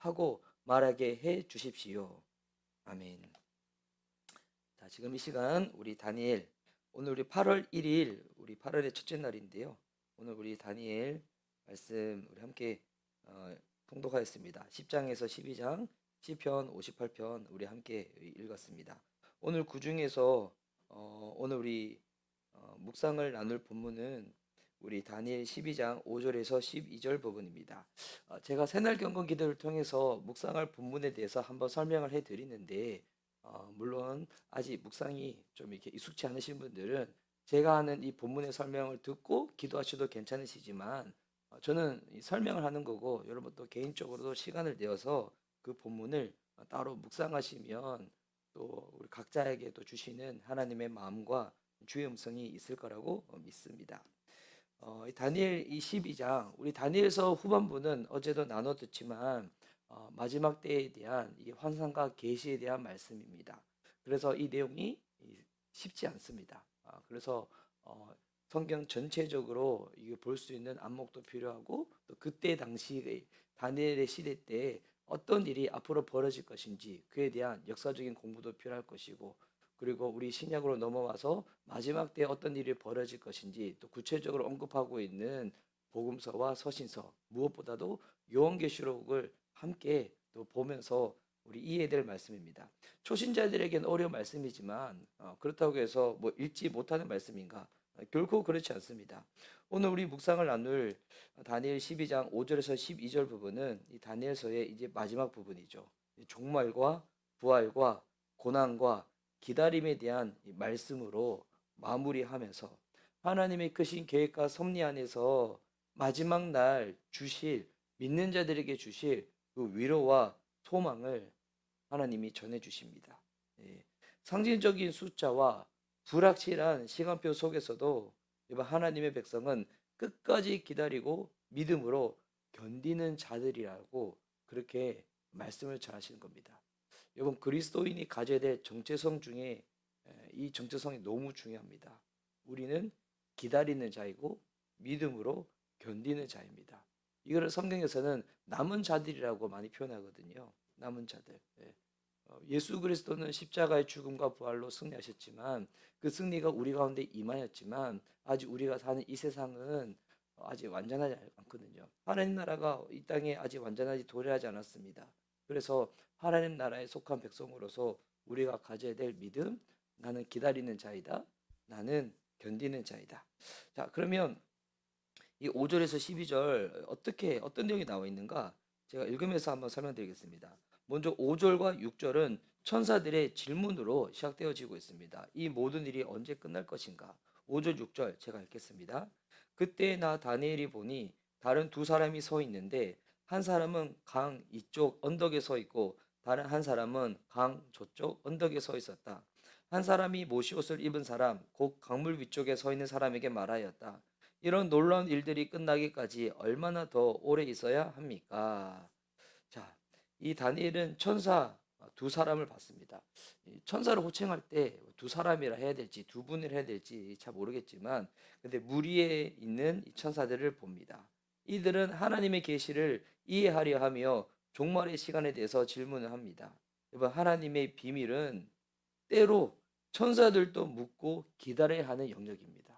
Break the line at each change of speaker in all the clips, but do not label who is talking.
하고 말하게 해 주십시오. 아멘. 자, 지금 이 시간 우리 다니엘, 오늘 우리 8월 1일, 우리 8월의 첫째 날인데요. 오늘 우리 다니엘 말씀 우리 함께 통독하였습니다. 10장에서 12장, 시편 58편 우리 함께 읽었습니다. 오늘 그 중에서 오늘 우리 묵상을 나눌 본문은 우리 다니엘 12장 5절에서 12절 부분입니다. 제가 새날 경건 기도를 통해서 묵상할 본문에 대해서 한번 설명을 해 드리는데 물론 아직 묵상이 좀 이렇게 익숙치 않으신 분들은 제가 하는 이 본문의 설명을 듣고 기도하셔도 괜찮으시지만 저는 이 설명을 하는 거고 여러분 또 개인적으로도 시간을 내어서 그 본문을 따로 묵상하시면 또 우리 각자에게 또 주시는 하나님의 마음과 주의 음성이 있을 거라고 믿습니다. 이 다니엘 이 12장 우리 다니엘서 후반부는 어제도 나눠 듣지만 마지막 때에 대한 이 환상과 계시에 대한 말씀입니다. 그래서 이 내용이 쉽지 않습니다. 그래서 성경 전체적으로 이게 볼 수 있는 안목도 필요하고 또 그때 당시 다니엘의 시대 때 어떤 일이 앞으로 벌어질 것인지 그에 대한 역사적인 공부도 필요할 것이고 그리고 우리 신약으로 넘어와서 마지막 때 어떤 일이 벌어질 것인지 또 구체적으로 언급하고 있는 복음서와 서신서 무엇보다도 요한계시록을 함께 또 보면서 우리 이해해야 될 말씀입니다. 초신자들에게는 어려운 말씀이지만 그렇다고 해서 뭐 읽지 못하는 말씀인가? 결코 그렇지 않습니다. 오늘 우리 묵상을 나눌 다니엘 12장 5절에서 12절 부분은 이 다니엘서의 이제 마지막 부분이죠. 종말과 부활과 고난과 기다림에 대한 말씀으로 마무리하면서 하나님의 크신 계획과 섭리 안에서 마지막 날 주실 믿는 자들에게 주실 그 위로와 소망을 하나님이 전해 주십니다. 예. 상징적인 숫자와 불확실한 시간표 속에서도 하나님의 백성은 끝까지 기다리고 믿음으로 견디는 자들이라고 그렇게 말씀을 전하시는 겁니다. 여러분 그리스도인이 가져야 될 정체성 중에 이 정체성이 너무 중요합니다. 우리는 기다리는 자이고 믿음으로 견디는 자입니다. 이거를 성경에서는 남은 자들이라고 많이 표현하거든요. 남은 자들. 예수 그리스도는 십자가의 죽음과 부활로 승리하셨지만 그 승리가 우리 가운데 임하였지만 아직 우리가 사는 이 세상은 아직 완전하지 않거든요. 하나님 나라가 이 땅에 아직 완전하지 도래하지 않았습니다. 그래서 하나님 나라에 속한 백성으로서 우리가 가져야 될 믿음, 나는 기다리는 자이다. 나는 견디는 자이다. 자, 그러면 이 5절에서 12절 어떤 내용이 나와 있는가? 제가 읽으면서 한번 설명드리겠습니다. 먼저 5절과 6절은 천사들의 질문으로 시작되어지고 있습니다. 이 모든 일이 언제 끝날 것인가? 5절, 6절 제가 읽겠습니다. 그때 나 다니엘이 보니 다른 두 사람이 서 있는데 한 사람은 강 이쪽 언덕에 서 있고 다른 한 사람은 강 저쪽 언덕에 서 있었다. 한 사람이 모시옷을 입은 사람, 곧 강물 위쪽에 서 있는 사람에게 말하였다. 이런 놀라운 일들이 끝나기까지 얼마나 더 오래 있어야 합니까? 자, 이 다니엘은 천사 두 사람을 봤습니다. 천사를 호칭할 때 두 사람이라 해야 될지 두 분을 해야 될지 잘 모르겠지만 근데 물 위에 있는 이 천사들을 봅니다. 이들은 하나님의 계시를 이해하려 하며 종말의 시간에 대해서 질문을 합니다. 여러분 하나님의 비밀은 때로 천사들도 묻고 기다려야 하는 영역입니다.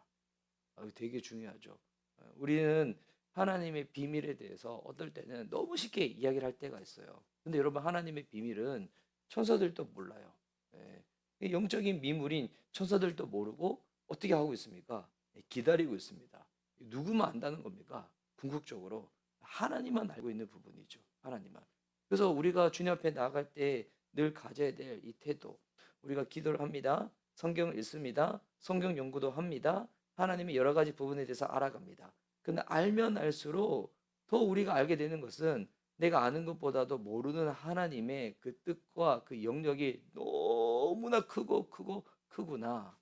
되게 중요하죠. 우리는 하나님의 비밀에 대해서 어떨 때는 너무 쉽게 이야기를 할 때가 있어요. 근데 여러분 하나님의 비밀은 천사들도 몰라요. 예. 영적인 미물인 천사들도 모르고 어떻게 하고 있습니까? 기다리고 있습니다. 누구만 안다는 겁니까? 궁극적으로 하나님만 알고 있는 부분이죠. 하나님만. 그래서 우리가 주님 앞에 나아갈 때 늘 가져야 될 이 태도. 우리가 기도를 합니다. 성경을 읽습니다. 성경 연구도 합니다. 하나님의 여러 가지 부분에 대해서 알아갑니다. 근데 알면 알수록 더 우리가 알게 되는 것은 내가 아는 것보다도 모르는 하나님의 그 뜻과 그 영역이 너무나 크고 크구나.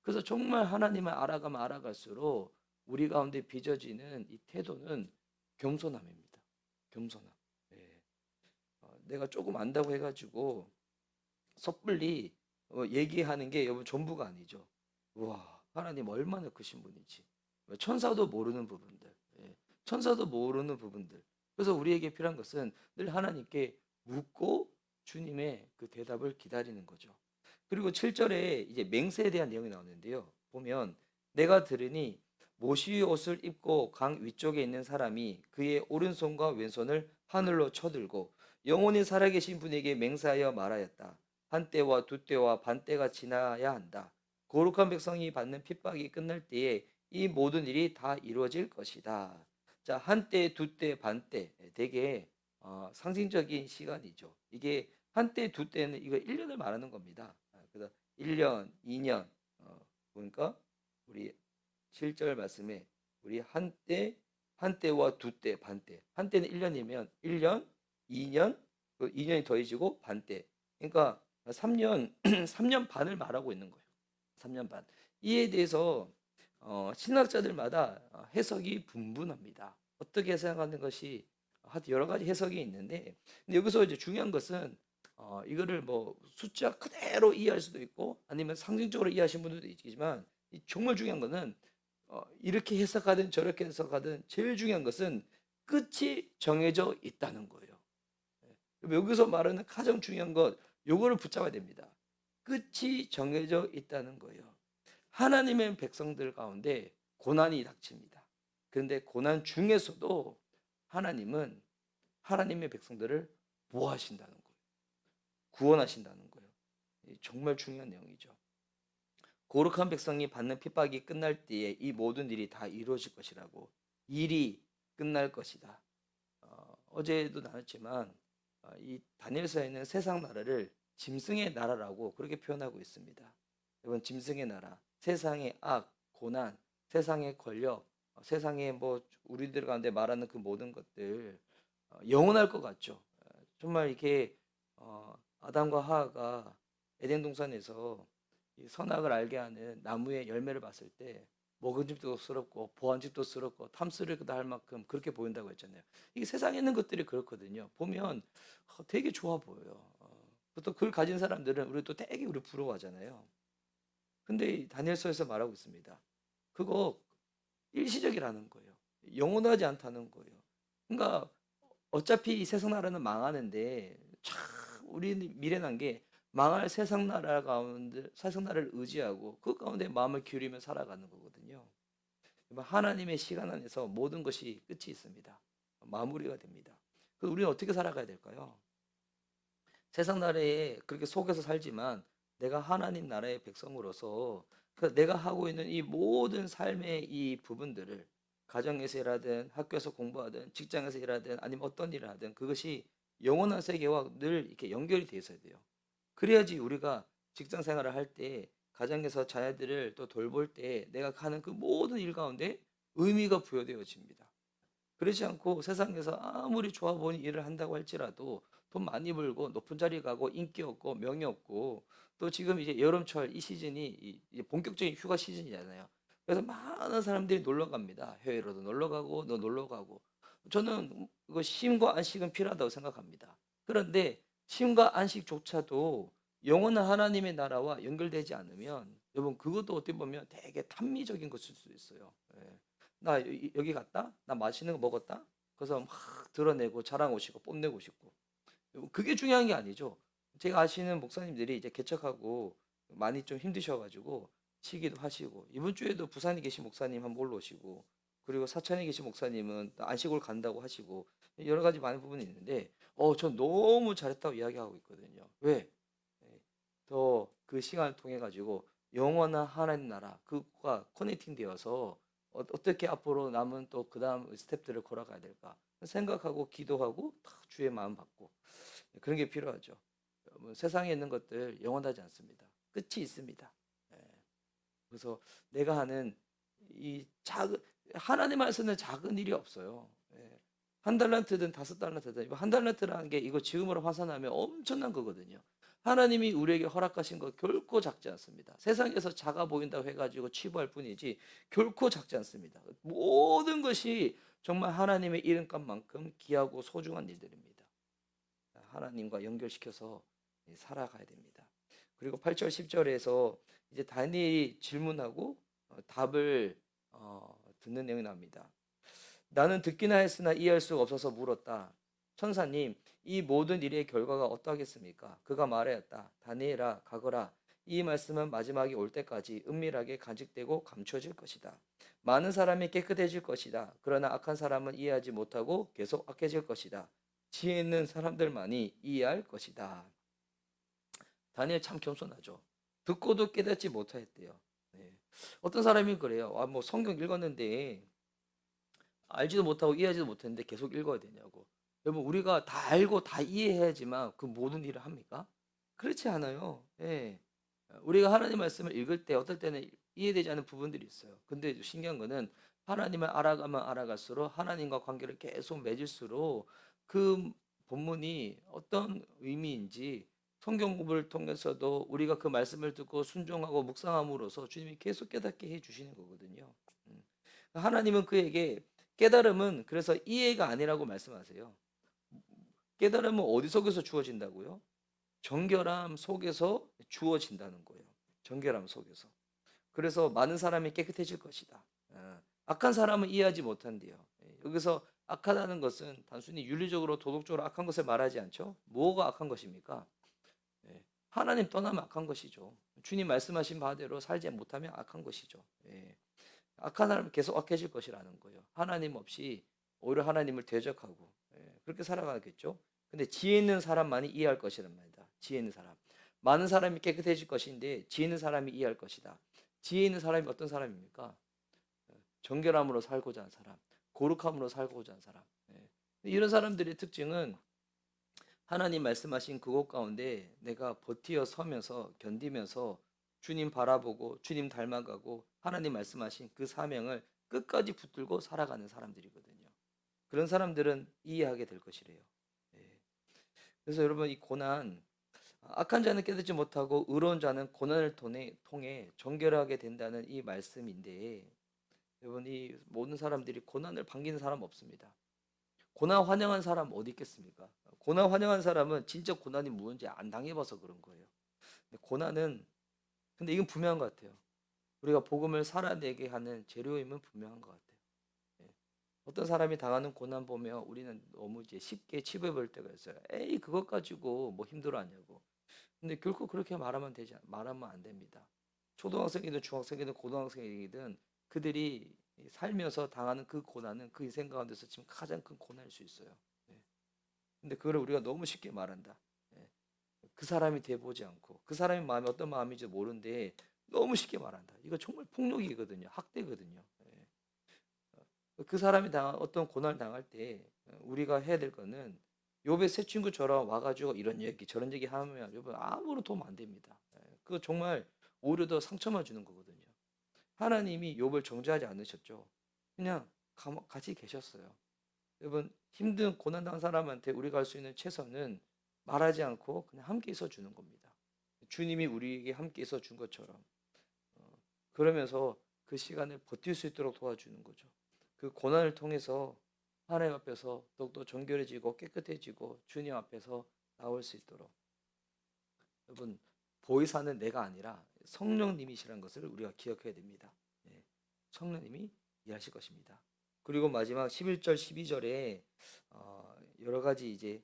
그래서 정말 하나님을 알아가면 알아갈수록 우리 가운데 빚어지는 이 태도는 겸손함입니다. 겸손함. 예. 내가 조금 안다고 해가지고 섣불리 얘기하는 게 여러분 전부가 아니죠. 와, 하나님 얼마나 크신 분인지. 천사도 모르는 부분들, 천사도 모르는 부분들. 그래서 우리에게 필요한 것은 늘 하나님께 묻고 주님의 그 대답을 기다리는 거죠. 그리고 7절에 이제 맹세에 대한 내용이 나오는데요. 보면 내가 들으니 모시 옷을 입고 강 위쪽에 있는 사람이 그의 오른손과 왼손을 하늘로 쳐들고 영원히 살아계신 분에게 맹세하여 말하였다. 한 때와 두 때와 반 때가 지나야 한다. 거룩한 백성이 받는 핍박이 끝날 때에 이 모든 일이 다 이루어질 것이다. 자, 한 때, 두 때, 반 때, 되게 상징적인 시간이죠. 이게 한 때, 두 때는 이거 1년을 말하는 겁니다. 그래서 1년, 2년, 보니까 우리 7절 말씀에 우리 한 때와 두 때, 반 때. 한 때는 1년이면 1년, 2년, 그 2년이 더해지고 반 때. 그러니까 3년, 3년 반을 말하고 있는 거예요. 3년 반. 이에 대해서 신학자들마다 해석이 분분합니다. 어떻게 해석하는 것이 하여튼 여러 가지 해석이 있는데, 근데 여기서 이제 중요한 것은 이거를 뭐 숫자 그대로 이해할 수도 있고 아니면 상징적으로 이해하시는 분들도 있지만 정말 중요한 거는 이렇게 해석하든 저렇게 해석하든 제일 중요한 것은 끝이 정해져 있다는 거예요. 여기서 말하는 가장 중요한 것, 요거를 붙잡아야 됩니다. 끝이 정해져 있다는 거예요. 하나님의 백성들 가운데 고난이 닥칩니다. 그런데 고난 중에서도 하나님은 하나님의 백성들을 보호하신다는 거예요. 구원하신다는 거예요. 정말 중요한 내용이죠. 거룩한 백성이 받는 핍박이 끝날 때에 이 모든 일이 다 이루어질 것이라고. 일이 끝날 것이다. 어제도 나눴지만 이 다니엘서에는 세상 나라를 짐승의 나라라고 그렇게 표현하고 있습니다. 여러분, 짐승의 나라, 세상의 악, 고난, 세상의 권력, 세상의 뭐 우리들 가운데 말하는 그 모든 것들 영원할 것 같죠. 정말 이렇게 아담과 하하가 에덴 동산에서 이 선악을 알게 하는 나무의 열매를 봤을 때 먹음직도 스럽고 보안직도 스럽고 탐스럽기도 할 만큼 그렇게 보인다고 했잖아요. 이게 세상에 있는 것들이 그렇거든요. 보면 되게 좋아 보여요. 또 그걸 가진 사람들은 우리 또 되게 우리 부러워하잖아요. 근데 이 다니엘서에서 말하고 있습니다. 그거 일시적이라는 거예요. 영원하지 않다는 거예요. 그러니까 어차피 이 세상 나라는 망하는데 참 우리는 미련한 게 망할 세상 나라 가운데 세상 나라를 의지하고 그 가운데 마음을 기울이며 살아가는 거거든요. 하나님의 시간 안에서 모든 것이 끝이 있습니다. 마무리가 됩니다. 그 우리는 어떻게 살아가야 될까요? 세상 나라에 그렇게 속에서 살지만 내가 하나님 나라의 백성으로서 그 내가 하고 있는 이 모든 삶의 이 부분들을 가정에서 일하든 학교에서 공부하든 직장에서 일하든 아니면 어떤 일을 하든 그것이 영원한 세계와 늘 이렇게 연결이 되어 있어야 돼요. 그래야지 우리가 직장 생활을 할 때 가정에서 자녀들을 또 돌볼 때 내가 하는 그 모든 일 가운데 의미가 부여되어집니다. 그렇지 않고 세상에서 아무리 좋아 보이는 일을 한다고 할지라도 돈 많이 벌고 높은 자리 가고 인기 없고 명예 없고 또 지금 이제 여름철 이 시즌이 이제 본격적인 휴가 시즌이잖아요. 그래서 많은 사람들이 놀러 갑니다. 해외로도 놀러 가고 너 놀러 가고. 저는 이거 쉼과 안식은 필요하다고 생각합니다. 그런데 쉼과 안식조차도 영원한 하나님의 나라와 연결되지 않으면 여러분 그것도 어떻게 보면 되게 탐미적인 것일 수 있어요. 예. 나 여기 갔다? 나 맛있는 거 먹었다? 그래서 막 드러내고 자랑하고 싶고 뽐내고 싶고. 그게 중요한 게 아니죠. 제가 아시는 목사님들이 이제 개척하고 많이 좀 힘드셔가지고 쉬기도 하시고 이번 주에도 부산에 계신 목사님 한번 올라오시고 그리고 사천에 계신 목사님은 또 안식을 간다고 하시고 여러 가지 많은 부분이 있는데 전 너무 잘했다고 이야기하고 있거든요. 왜? 더 그 시간을 통해 가지고 영원한 하나님 나라 그과 커넥팅 되어서 어떻게 앞으로 남은 또 그 다음 스텝들을 걸어가야 될까 생각하고 기도하고 주의 마음 받고 그런 게 필요하죠. 뭐 세상에 있는 것들 영원하지 않습니다. 끝이 있습니다. 예. 그래서 내가 하는 이 작은 하나님 안에서는 작은 일이 없어요. 예. 한 달란트든 5달란트든 이거 한 달란트라는 게 이거 지금으로 환산하면 엄청난 거거든요. 하나님이 우리에게 허락하신 거 결코 작지 않습니다. 세상에서 작아 보인다고 해가지고 치부할 뿐이지 결코 작지 않습니다. 모든 것이 정말 하나님의 이름값만큼 귀하고 소중한 일들입니다. 하나님과 연결시켜서 살아가야 됩니다. 그리고 8절 10절에서 이제 다니엘이 질문하고 답을 듣는 내용이 나옵니다. 나는 듣기나 했으나 이해할 수가 없어서 물었다. 천사님, 이 모든 일의 결과가 어떠하겠습니까? 그가 말하였다. 다니엘아, 가거라. 이 말씀은 마지막이 올 때까지 은밀하게 간직되고 감춰질 것이다. 많은 사람이 깨끗해질 것이다. 그러나 악한 사람은 이해하지 못하고 계속 악해질 것이다. 지혜 있는 사람들만이 이해할 것이다. 다니엘 참 겸손하죠. 듣고도 깨닫지 못하였대요. 네. 어떤 사람이 그래요. 뭐 성경 읽었는데 알지도 못하고 이해하지도 못했는데 계속 읽어야 되냐고. 여러분, 우리가 다 알고 다 이해해야지만 그 모든 일을 합니까? 그렇지 않아요. 예. 우리가 하나님 말씀을 읽을 때 어떨 때는 이해되지 않는 부분들이 있어요. 근데 신기한 거는 하나님을 알아가면 알아갈수록 하나님과 관계를 계속 맺을수록 그 본문이 어떤 의미인지 성경 공부를 통해서도 우리가 그 말씀을 듣고 순종하고 묵상함으로써 주님이 계속 깨닫게 해 주시는 거거든요. 음. 하나님은 그에게 깨달음은 그래서 이해가 아니라고 말씀하세요. 깨달음은 어디 속에서 주어진다고요? 정결함 속에서 주어진다는 거예요. 정결함 속에서. 그래서 많은 사람이 깨끗해질 것이다. 악한 사람은 이해하지 못한대요. 여기서 악하다는 것은 단순히 윤리적으로 도덕적으로 악한 것을 말하지 않죠. 뭐가 악한 것입니까? 예, 하나님 떠나면 악한 것이죠. 주님 말씀하신 바대로 살지 못하면 악한 것이죠. 예, 악한 사람은 계속 악해질 것이라는 거예요. 하나님 없이 오히려 하나님을 대적하고 그렇게 살아가겠죠. 근데 지혜 있는 사람만이 이해할 것이란 말이다. 지혜 있는 사람. 많은 사람이 깨끗해질 것인데 지혜 있는 사람이 이해할 것이다. 지혜 있는 사람이 어떤 사람입니까? 정결함으로 살고자 하는 사람, 거룩함으로 살고자 하는 사람. 이런 사람들의 특징은 하나님 말씀하신 그곳 가운데 내가 버티어 서면서 견디면서 주님 바라보고 주님 닮아가고 하나님 말씀하신 그 사명을 끝까지 붙들고 살아가는 사람들이거든요. 그런 사람들은 이해하게 될 것이래요. 예. 그래서 여러분, 이 고난, 악한 자는 깨닫지 못하고 의로운 자는 고난을 통해 정결하게 된다는 이 말씀인데, 여러분, 이 모든 사람들이 고난을 반기는 사람 없습니다. 고난 환영한 사람 어디 있겠습니까? 고난 환영한 사람은 진짜 고난이 무엇인지 안 당해봐서 그런 거예요. 근데 고난은, 근데 이건 분명한 것 같아요. 우리가 복음을 살아내게 하는 재료임은 분명한 것 같아요. 예. 어떤 사람이 당하는 고난 보면 우리는 너무 이제 쉽게 치부해 볼 때가 있어요. 에이, 그것 가지고 뭐 힘들어하냐고. 근데 결코 그렇게 말하면 안 됩니다. 초등학생이든 중학생이든 고등학생이든 그들이 살면서 당하는 그 고난은 그 인생 가운데서 지금 가장 큰 고난일 수 있어요. 예. 근데 그걸 우리가 너무 쉽게 말한다. 예. 그 사람이 돼보지 않고 그 사람의 마음이 어떤 마음인지 모르는데 너무 쉽게 말한다. 이거 정말 폭력이거든요. 학대거든요. 예. 그 사람이 어떤 고난을 당할 때 우리가 해야 될 거는 욥의 세 친구처럼 와가지고 이런 얘기 저런 얘기 하면 여러분 아무런 도움 안 됩니다. 그거 정말 오히려 더 상처만 주는 거거든요. 하나님이 욥을 정죄하지 않으셨죠. 그냥 같이 계셨어요. 여러분, 힘든 고난당한 사람한테 우리가 할 수 있는 최선은 말하지 않고 그냥 함께 있어 주는 겁니다. 주님이 우리에게 함께 있어 준 것처럼 그러면서 그 시간을 버틸 수 있도록 도와주는 거죠. 그 고난을 통해서 하나님 앞에서 더욱더 정결해지고 깨끗해지고 주님 앞에서 나올 수 있도록. 여러분, 보이사는 내가 아니라 성령님이시라는 것을 우리가 기억해야 됩니다. 예, 성령님이 일하실 것입니다. 그리고 마지막 11절 12절에 여러 가지 이제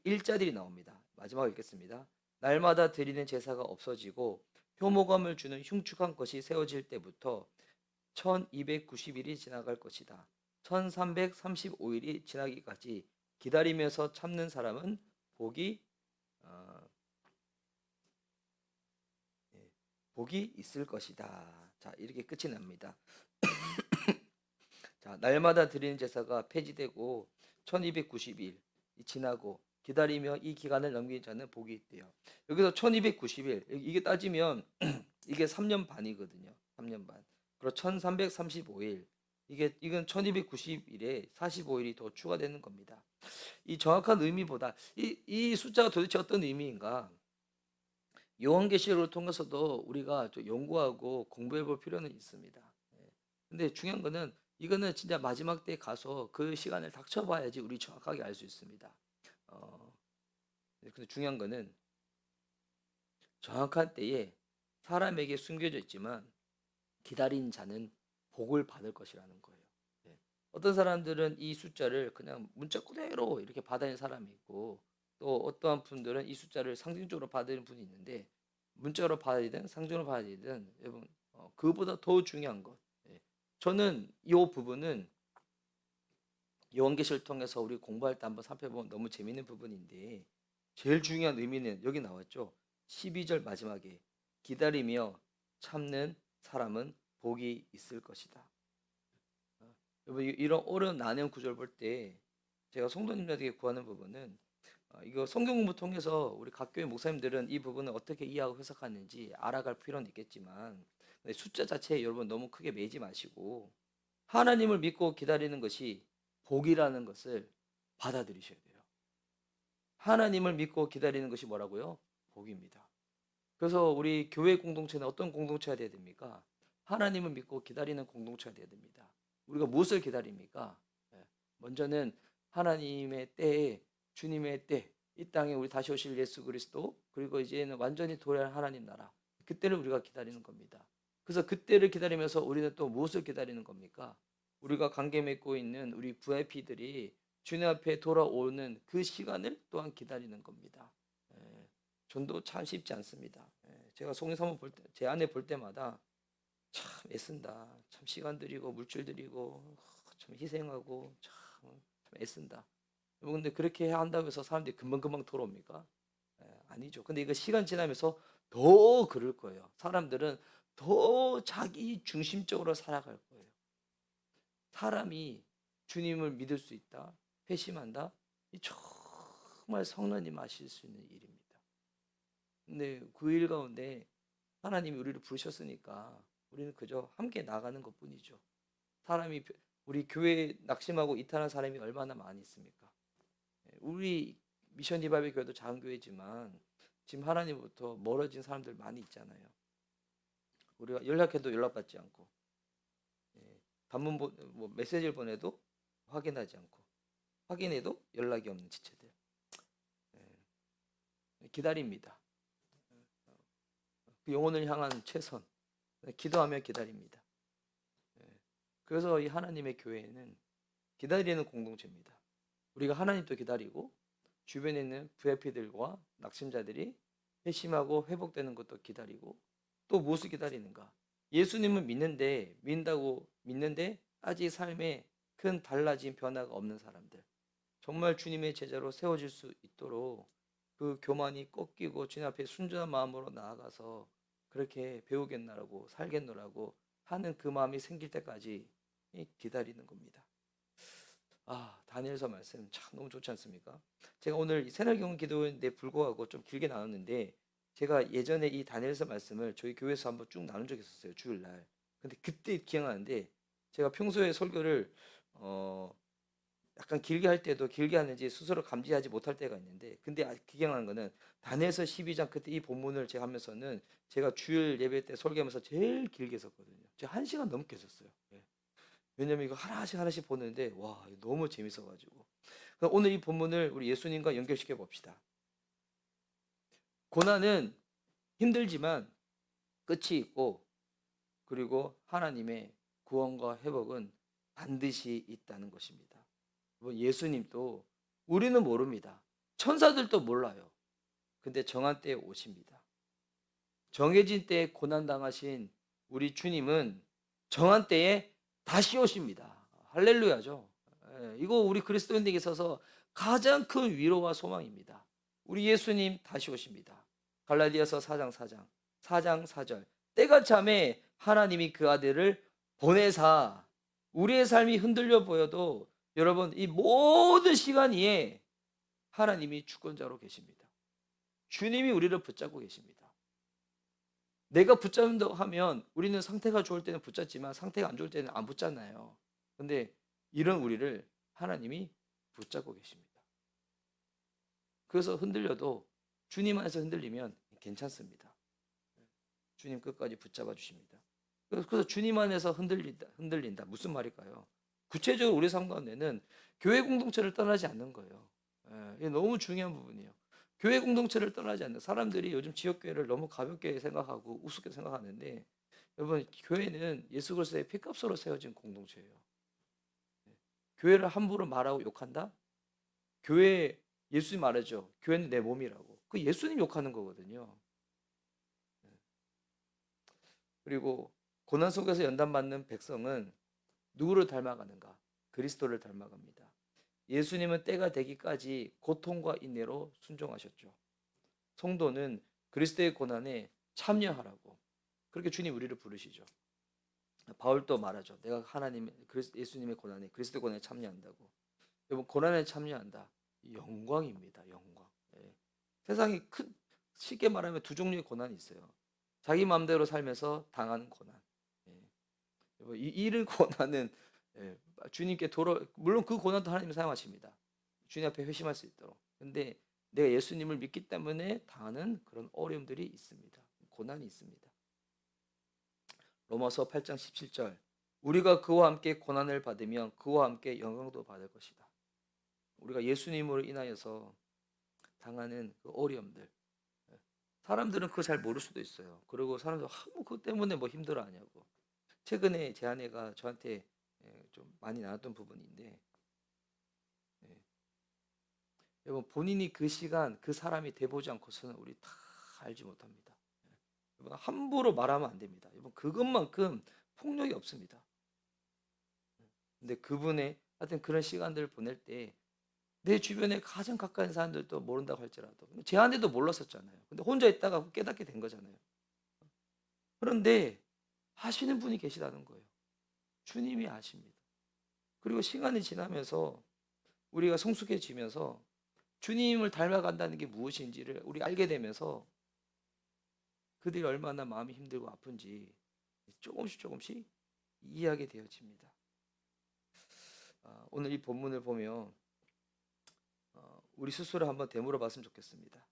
일자들이 나옵니다. 마지막 읽겠습니다. 날마다 드리는 제사가 없어지고 효모감을 주는 흉측한 것이 세워질 때부터 1290일이 지나갈 것이다. 1335일이 지나기까지 기다리면서 참는 사람은 복이 어, 예, 복이 있을 것이다. 자, 이렇게 끝이 납니다. 자, 날마다 드리는 제사가 폐지되고 1290일 지나고 기다리며 이 기간을 넘긴 자는 복이 있대요. 여기서 1290일 이게 따지면 이게 3년 반이거든요. 3년 반. 그리고 1335일 이건 1290일에 45일이 더 추가되는 겁니다. 이 정확한 의미보다 이 숫자가 도대체 어떤 의미인가? 요한계시록을 통해서도 우리가 좀 연구하고 공부해 볼 필요는 있습니다. 예. 근데 중요한 거는 이거는 진짜 마지막 때 가서 그 시간을 닥쳐봐야지 우리 정확하게 알 수 있습니다. 근데 중요한 거는 정확한 때에 사람에게 숨겨져 있지만 기다린 자는 복을 받을 것이라는 거예요. 예. 어떤 사람들은 이 숫자를 그냥 문자 그대로 이렇게 받아들이는 사람이 있고, 또 어떠한 분들은 이 숫자를 상징적으로 받아들이는 분이 있는데, 문자로 받아들이든 상징으로 받아들이든 여러분, 그보다 더 중요한 것, 예. 저는 이 부분은 요한계시를 통해서 우리 공부할 때 한번 살펴보면 너무 재밌는 부분인데, 제일 중요한 의미는 여기 나왔죠. 12절 마지막에 기다리며 참는 사람은 복이 있을 것이다. 여러분, 이런 어려운 나뉘은 구절 볼 때 제가 성도님들에게 구하는 부분은, 이거 성경 공부 통해서 우리 각 교회 목사님들은 이 부분을 어떻게 이해하고 해석하는지 알아갈 필요는 있겠지만, 숫자 자체에 여러분 너무 크게 매지 마시고 하나님을 믿고 기다리는 것이 복이라는 것을 받아들이셔야 돼요. 하나님을 믿고 기다리는 것이 뭐라고요? 복입니다. 그래서 우리 교회 공동체는 어떤 공동체가 되어야 됩니까? 하나님을 믿고 기다리는 공동체가 되어야 됩니다. 우리가 무엇을 기다립니까? 예, 먼저는 하나님의 때에, 주님의 때, 이 땅에 우리 다시 오실 예수 그리스도, 그리고 이제는 완전히 도래할 하나님 나라, 그때를 우리가 기다리는 겁니다. 그래서 그때를 기다리면서 우리는 또 무엇을 기다리는 겁니까? 우리가 관계 맺고 있는 우리 VIP들이 주님 앞에 돌아오는 그 시간을 또한 기다리는 겁니다. 예, 전도 참 쉽지 않습니다. 예, 제가 송인사모 볼 때, 제 아내 볼 때마다 참 애쓴다. 참 시간 들이고 물질 들이고 참 희생하고 참 애쓴다. 근데 그렇게 한다고 해서 사람들이 금방금방 돌아옵니까? 예, 아니죠. 근데 이거 시간 지나면서 더 그럴 거예요. 사람들은 더 자기 중심적으로 살아갈 거예요. 사람이 주님을 믿을 수 있다, 회심한다, 이 정말 성령님 하실 수 있는 일입니다. 근데 그 일 가운데 하나님이 우리를 부르셨으니까 우리는 그저 함께 나가는 것뿐이죠. 사람이, 우리 교회 낙심하고 이탈한 사람이 얼마나 많이 있습니까? 우리 미션 디바이블 교회도 작은 교회지만 지금 하나님부터 멀어진 사람들 많이 있잖아요. 우리가 연락해도 연락받지 않고, 단문 뭐 메시지를 보내도 확인하지 않고, 확인해도 연락이 없는 지체들. 기다립니다. 그 영혼을 향한 최선, 기도하며 기다립니다. 그래서 이 하나님의 교회는 기다리는 공동체입니다. 우리가 하나님도 기다리고 주변에 있는 VIP들과 낙심자들이 회심하고 회복되는 것도 기다리고, 또 무엇을 기다리는가? 예수님을 믿는데 아직 삶에 큰 달라진 변화가 없는 사람들, 정말 주님의 제자로 세워질 수 있도록 그 교만이 꺾이고 주님 앞에 순전한 마음으로 나아가서 그렇게 배우겠노라고 살겠노라고 하는 그 마음이 생길 때까지 기다리는 겁니다. 다니엘서 말씀 참 너무 좋지 않습니까? 제가 오늘 새날경 기도인데 불구하고 좀 길게 나눴는데, 제가 예전에 이 다니엘서 말씀을 저희 교회에서 한번 쭉 나눈 적이 있었어요, 주일날. 근데 그때 기억나는데, 제가 평소에 설교를 약간 길게 할 때도 길게 하는지 스스로 감지하지 못할 때가 있는데, 근데 기억나는 거는 다니엘서 12장 그때 이 본문을 제가 하면서는 제가 주일 예배 때 설교하면서 제일 길게 했었거든요. 제가 1시간 넘게 했었어요. 예. 왜냐면 이거 하나씩 하나씩 보는데 와, 너무 재밌어가지고. 오늘 이 본문을 우리 예수님과 연결시켜 봅시다. 고난은 힘들지만 끝이 있고, 그리고 하나님의 구원과 회복은 반드시 있다는 것입니다. 예수님도 우리는 모릅니다. 천사들도 몰라요. 근데 정한 때에 오십니다. 정해진 때에 고난당하신 우리 주님은 정한 때에 다시 오십니다. 할렐루야죠. 이거 우리 그리스도인에게 있어서 가장 큰 위로와 소망입니다. 우리 예수님 다시 오십니다. 갈라디아서 4장 4절. 때가 참에 하나님이 그 아들을 보내사 우리의 삶이 흔들려 보여도 여러분, 이 모든 시간 위에 하나님이 주권자로 계십니다. 주님이 우리를 붙잡고 계십니다. 내가 붙잡는다고 하면 우리는 상태가 좋을 때는 붙잡지만 상태가 안 좋을 때는 안 붙잡나요? 근데 이런 우리를 하나님이 붙잡고 계십니다. 그래서 흔들려도 주님 안에서 흔들리면 괜찮습니다. 주님 끝까지 붙잡아 주십니다. 그래서 주님 안에서 흔들린다. 무슨 말일까요? 구체적으로 우리 삶 가운데는 교회 공동체를 떠나지 않는 거예요. 이게 너무 중요한 부분이에요. 교회 공동체를 떠나지 않는, 사람들이 요즘 지역교회를 너무 가볍게 생각하고 우습게 생각하는데, 여러분, 교회는 예수 그리스도의 피값으로 세워진 공동체예요. 교회를 함부로 말하고 욕한다? 교회, 예수님 말하죠. 교회는 내 몸이라고. 그 예수님 욕하는 거거든요. 그리고 고난 속에서 연단받는 백성은 누구를 닮아가는가? 그리스도를 닮아갑니다. 예수님은 때가 되기까지 고통과 인내로 순종하셨죠. 성도는 그리스도의 고난에 참여하라고. 그렇게 주님 우리를 부르시죠. 바울도 말하죠. 내가 예수님의 고난에, 그리스도의 고난에 참여한다고. 여러분, 고난에 참여한다. 영광입니다. 영광. 예. 세상에 쉽게 말하면 두 종류의 고난이 있어요. 자기 마음대로 살면서 당하는 고난. 예. 여러분, 이런 고난은 예, 주님께 물론 그 고난도 하나님이 사용하십니다. 주님 앞에 회심할 수 있도록. 근데 내가 예수님을 믿기 때문에 당하는 그런 어려움들이 있습니다. 고난이 있습니다. 로마서 8장 17절. 우리가 그와 함께 고난을 받으면 그와 함께 영광도 받을 것이다. 우리가 예수님으로 인하여서 당하는 그 어려움들. 사람들은 그거 잘 모를 수도 있어요. 그리고 사람들 뭐 그것 때문에 뭐 힘들어하냐고. 최근에 제 아내가 저한테 좀 많이 나눴던 부분인데, 여러분, 본인이 그 시간 그 사람이 돼보지 않고서는 우리 다 알지 못합니다. 여러분, 함부로 말하면 안 됩니다. 여러분, 그것만큼 폭력이 없습니다. 근데 그분의 하여튼 그런 시간들을 보낼 때 내 주변에 가장 가까운 사람들도 모른다고 할지라도 제 아내도 몰랐었잖아요. 근데 혼자 있다가 깨닫게 된 거잖아요. 그런데 하시는 분이 계시다는 거예요. 주님이 아십니다. 그리고 시간이 지나면서 우리가 성숙해지면서 주님을 닮아간다는 게 무엇인지를 우리 알게 되면서 그들이 얼마나 마음이 힘들고 아픈지 조금씩 이해하게 되어집니다. 오늘 이 본문을 보면 우리 스스로 한번 되물어 봤으면 좋겠습니다.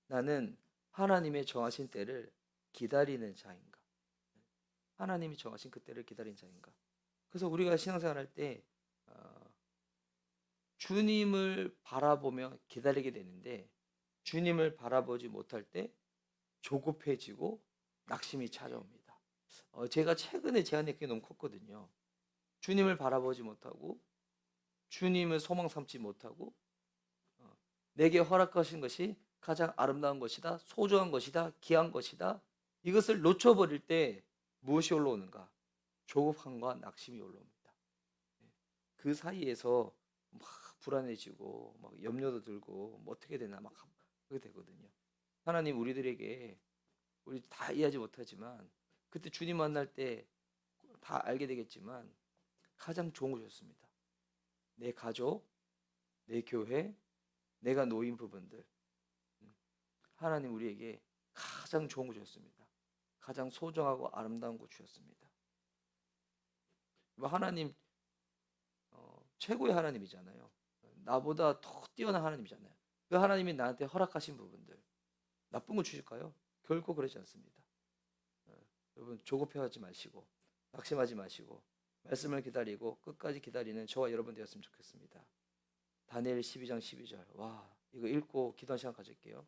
나는 하나님의 정하신 때를 기다리는 자인가? 하나님이 정하신 그 때를 기다리는 자인가? 그래서 우리가 신앙생활 할 때 주님을 바라보며 기다리게 되는데 주님을 바라보지 못할 때 조급해지고 낙심이 찾아옵니다. 제가 최근에 제 안에 그게 너무 컸거든요. 주님을 바라보지 못하고 주님을 소망 삼지 못하고 내게 허락하신 것이 가장 아름다운 것이다, 소중한 것이다, 귀한 것이다. 이것을 놓쳐버릴 때 무엇이 올라오는가? 조급함과 낙심이 올라옵니다. 그 사이에서 막 불안해지고 막 염려도 들고 뭐 어떻게 되나 막 그렇게 되거든요. 하나님 우리들에게 우리 다 이해하지 못하지만 그때 주님 만날 때 다 알게 되겠지만 가장 좋은 것이었습니다. 내 가족, 내 교회, 내가 놓인 부분들 하나님 우리에게 가장 좋은 것이었습니다. 가장 소중하고 아름다운 것이었습니다. 하나님 최고의 하나님이잖아요. 나보다 더 뛰어난 하나님이잖아요. 그 하나님이 나한테 허락하신 부분들 나쁜 거 주실까요? 결코 그러지 않습니다. 여러분 조급해하지 마시고 낙심하지 마시고 말씀을 기다리고 끝까지 기다리는 저와 여러분 되었으면 좋겠습니다. 다니엘 12장 12절. 와, 이거 읽고 기도한 시간 가질게요.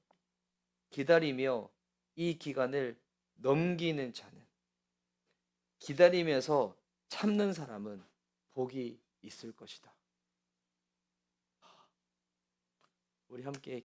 기다리며 이 기간을 넘기는 자는, 기다리면서 참는 사람은 복이 있을 것이다. 우리 함께